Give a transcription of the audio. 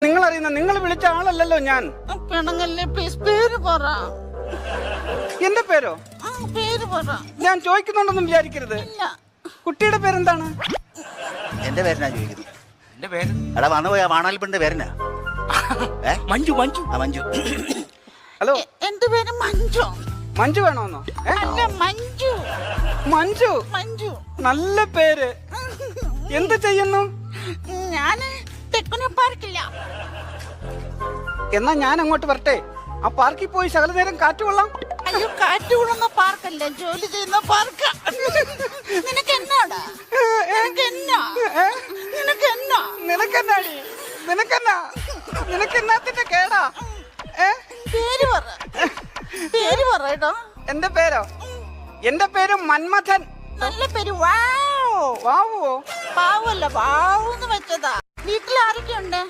നിങ്ങൾ അറിയുന്ന നിങ്ങൾ വിളിച്ച ആളല്ലല്ലോ ഞാൻ. പെണങ്ങല്ലേ പ്ലീസ്, പേര് പറ. എന്റെ പേരോ? പേര് പറ. ഞാൻ ചോദിക്കുന്നുണ്ടെന്നും വിചാരിക്കരുത്. കുട്ടിയുടെ പേരെന്താണ്? എന്റെ പേരെന്നാ ചോദിക്കുന്നത്? എന്റെ പേര് എടാ വന്നു പോയാ വാണാലിപ്പിന്റെ പേരെന്നാ? മഞ്ജു. മഞ്ജു ആ മഞ്ജു. ഹലോ, എന്റെ പേര് മഞ്ജു. മഞ്ജു വേണോന്നോ? അല്ല, മഞ്ജു. മഞ്ജു മഞ്ജു നല്ല പേര്. എന്ത് ചെയ്യുന്നു? ഞാന് തെക്കുനെ പാർക്കില്ല. എന്നാ ഞാൻ അങ്ങോട്ട് വരട്ടെ? ആ പാർക്കിൽ പോയി ശകല നേരം കാറ്റ് കൊള്ളാം. അയ്യോ, കാറ്റ് കൊള്ളുന്ന പാർക്കല്ല, ജോലി ചെയ്യുന്ന പാർക്ക്. നിനക്ക് എന്നാടാ? നിനക്കെന്നാടി? നിനക്കെന്നാത്തിന്റെ കേടാ? പേര് പറ. പേര് പറയട്ടോ. എന്റെ പേരോ? എന്റെ പേര് മന്മഥൻ. നല്ല പേര്. വാവോ. വാവോ? പാവല്ല, വാവൂന്ന് വെച്ചതാ. വീട്ടിൽ ആരൊക്കെയുണ്ട്?